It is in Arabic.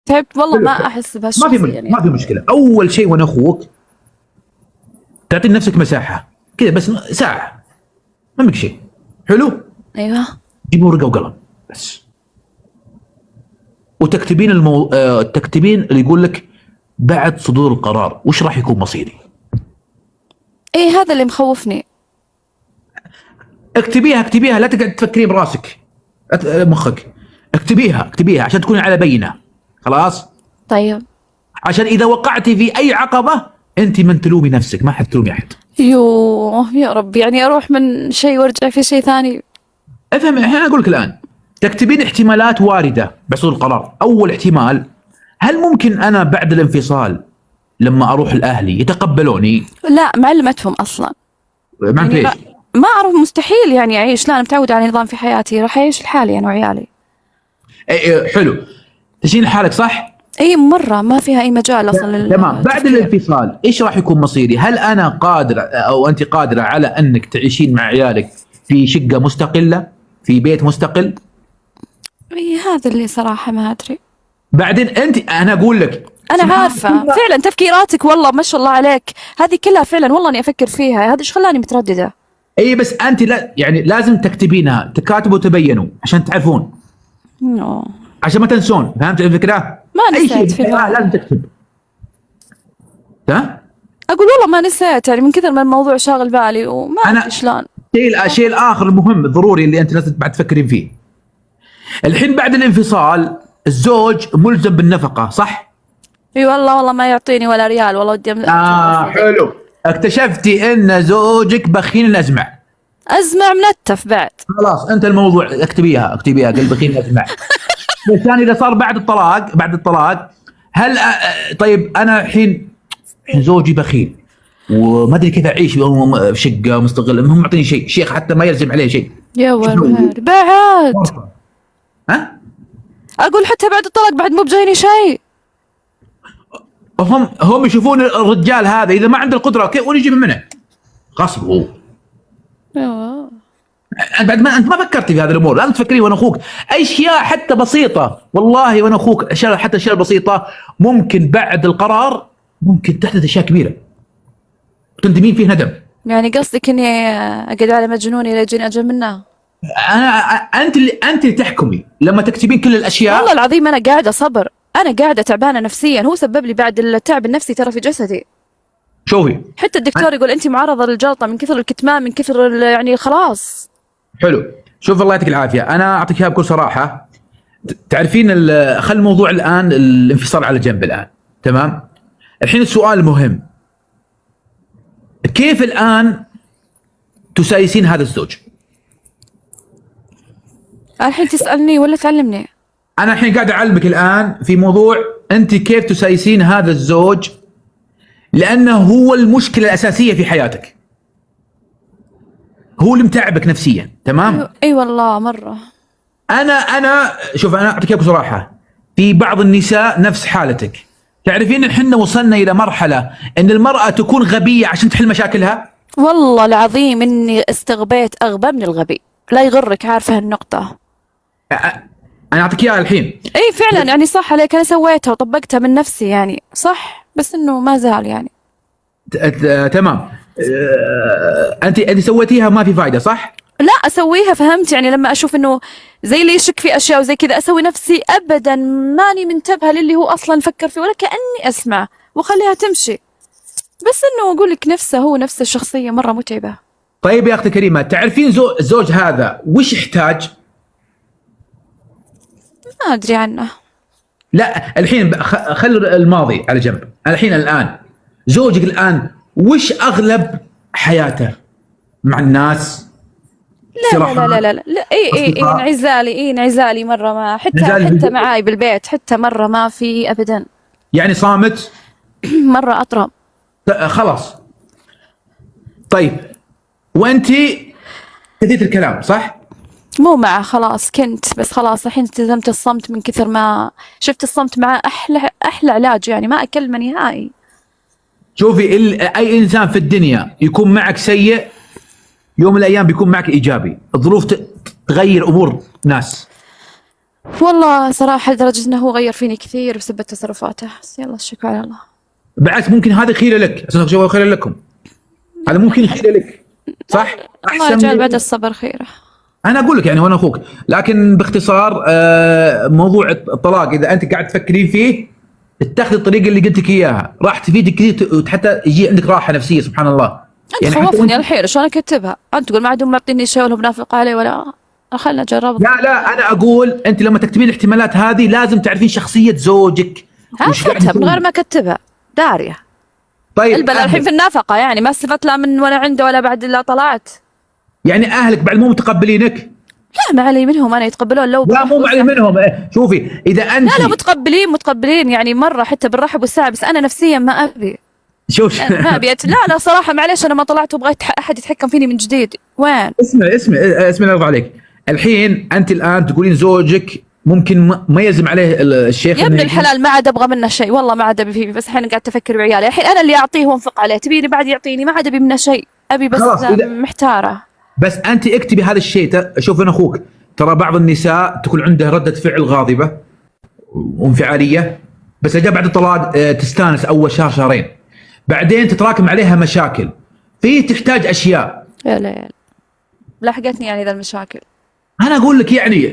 تعبت والله، ما احس بهالشخصيه يعني. ما في مشكله. اول شيء وانا اخوك تعطي لنفسك مساحه كذا بس ساعه، ما بك شيء. حلو؟ ايوه. جيب ورقه وقلم بس، وتكتبين تكتبين اللي يقول لك بعد صدور القرار وش راح يكون مصيري. ايه هذا اللي مخوفني. اكتبيها لا تقعد تفكرين براسك مخك. اكتبيها عشان تكوني على بينه. خلاص؟ طيب. عشان اذا وقعتي في اي عقبه انت من تلومي نفسك، ما حد تلومي احد. يوه يا رب، يعني اروح من شيء وارجع في شيء ثاني. افهم الحين اقول لك الان. تكتبين احتمالات وارده بصدور القرار. اول احتمال، هل ممكن انا بعد الانفصال لما اروح لاهلي يتقبلوني؟ لا معلمتهم اصلا. مع يعني ليش؟ ما اعرف، مستحيل يعني اعيش. لا انا متعودة على نظام في حياتي، راح اعيش لحالي انا وعيالي. اي حلو. تجين لحالك صح؟ اي مرة ما فيها اي مجال اصلا تمام. بعد الانفصال ايش راح يكون مصيري؟ هل انا قادرة او انت قادرة على انك تعيشين مع عيالك في شقة مستقلة، في بيت مستقل؟ اي هذا اللي صراحة ما ادري. بعدين انا اقول لك، انا عارفة فعلا تفكيراتك والله ما شاء الله عليك، هذه كلها فعلا والله اني افكر فيها، هذا ايش خلاني مترددة. اي بس انت لا يعني لازم تكتبينها، تكاتبوا وتبينوا عشان تعرفون، عشان ما تنسون. فهمت الفكرة؟ ما اي شيء نسيت لازم تكتب. ها؟ اقول والله ما نسيت، يعني من كثر ما الموضوع شاغل بالي وما ادري شلون. الشيء الاخر المهم الضروري اللي انت لازم بعد تفكرين فيه. الحين بعد الانفصال الزوج ملزم بالنفقة صح؟ اي والله ما يعطيني ولا ريال والله ودي حلو. اكتشفتي ان زوجك بخيل الازمع. ازمع منتف بعد. خلاص انت الموضوع اكتبيها قل بخيل الازمع. الثاني اذا صار بعد الطلاق هل طيب انا الحين زوجي بخيل وما ادري كيف اعيش في شقه مستقله، المهم يعطيني شيء حتى ما يلزم عليه شيء. يا ولد بعد. ها؟ اقول حتى بعد الطلاق بعد مو بجايني شيء. هم يشوفون الرجال هذا اذا ما عنده القدره كيف ونجي منه غصب هو. بعد ما انت ما فكرتي في هذه الامور، لازم تفكري وانا اخوك اشياء حتى بسيطه. والله وانا اخوك حتى اشياء بسيطه ممكن بعد القرار ممكن تحدث اشياء كبيره تندمين فيه ندم. يعني قصدك اني اقعد على مجنوني لا يجيني اجل منها؟ انت اللي تحكمي لما تكتبين كل الاشياء. والله العظيم انا قاعده صبر، انا قاعده تعبانه نفسيا، هو سبب لي بعد التعب النفسي ترى في جسدي. شوفي حتى الدكتور يقول انت معرضه للجلطه من كثر الكتمان، من كثر يعني خلاص. حلو. شوف الله يعطيك العافيه، انا اعطيك اياها بكل صراحه. تعرفين خل الموضوع الان الانفصال على جنب الان، تمام؟ الحين السؤال المهم، كيف الان تسايسين هذا الزوج؟ الحين تسالني ولا تعلمني؟ انا الحين قاعد اعلمك الان في موضوع انت كيف تسايسين هذا الزوج، لانه هو المشكله الاساسيه في حياتك، هو اللي متعبك نفسيا. تمام؟ اي والله مره. انا شوف انا اعطيك بصراحه، في بعض النساء نفس حالتك. تعرفين احنا وصلنا الى مرحله ان المراه تكون غبيه عشان تحل مشاكلها. والله العظيم اني استغبيت اغبى من الغبي، لا يغرك، عارفه هالنقطه. انا اعطيك اياها الحين. اي فعلا يعني صح عليك، انا سويتها وطبقتها من نفسي يعني صح، بس انه ما زال يعني. تمام. انت سويتيها ما في فايده صح؟ لا اسويها، فهمت؟ يعني لما اشوف انه زي اللي يشك في اشياء وزي كذا اسوي نفسي ابدا ماني منتبهه للي هو اصلا فكر فيه، ولا كاني اسمع واخليها تمشي. بس انه اقول لك نفسه هو نفس الشخصيه مره متعبه. طيب يا اختي كريمه، تعرفين الزوج هذا وش يحتاج؟ ما ادري عنه. لا الحين خل الماضي على جنب، الحين الان زوجك الان وش اغلب حياته مع الناس؟ لا لا لا لا لا, لا. اي انعزالي مره، ما حتى معاي بالبيت حتى مره ما في ابدا. يعني صامت؟ مره اطرم. خلاص. طيب وانتي ابتديت الكلام صح؟ مو معه خلاص كنت، بس خلاص الحين التزمت الصمت من كثر ما شفت الصمت معه احلى علاج، يعني ما اكلمه نهائي. شوفي اي انسان في الدنيا يكون معك سيء يوم من الايام بيكون معك ايجابي، الظروف تغير امور ناس. والله صراحة لدرجة انه هو غير فيني كثير بسبب تصرفاته، بس يلا الشكر على الله. بالعكس ممكن هذا خيره لك، عشان شو خير لكم، هذا ممكن خيره لك، صح؟ الله يجعل بعد الصبر خيره. انا اقول لك يعني وانا اخوك، لكن باختصار موضوع الطلاق اذا انت قاعد تفكرين فيه اتخذ الطريقه اللي قلت لك اياها، راح تفيدك كثير وحتى يجي عندك راحه نفسيه سبحان الله. انت حتى خوفني الحين شلون اكتبها؟ انت تقول ما عندهم معطيني شيء ولا بنافق عليه ولا، خلنا نجرب. لا انا اقول انت لما تكتبين الاحتمالات هذه لازم تعرفين شخصيه زوجك وش قاعد عرفتها من يسوي. غير ما اكتبها داريه. طيب البلا الحين في النافقه يعني ما استفدت لا من ولا عنده ولا بعد لا طلعت. يعني اهلك بعد مو متقبلينك؟ لا ما علي منهم انا، يتقبلون لو لا مو معلي منهم. شوفي اذا انت لا متقبلين يعني مره حتى بالرحب والسعه، بس انا نفسيا ما ابي. شوف ما ابي لا صراحه معليش، انا ما طلعت وبغيت احد يتحكم فيني من جديد. وين؟ اسمع الله يرضى عليك. الحين انت الان تقولين زوجك ممكن ما يلزم عليه الشيخ يا ابن الحلال ما عاد ابغى منه شيء، والله ما عاد ابي فيه، بس الحين قاعد افكر بعيالي. الحين انا اللي اعطيه وانفق عليه، تبيني بعد يعطيني؟ ما عاد ابي منه شيء، ابي بس محتاره. بس انت اكتبي هذا الشيء. شوف انا اخوك، ترى بعض النساء تكون عندها رده فعل غاضبه وانفعاليه، بس اذا جاء بعد الطلاق تستانس اول شهر شهرين، بعدين تتراكم عليها مشاكل، في تحتاج اشياء. يا ليل لحقتني يعني ذا المشاكل. انا اقول لك يعني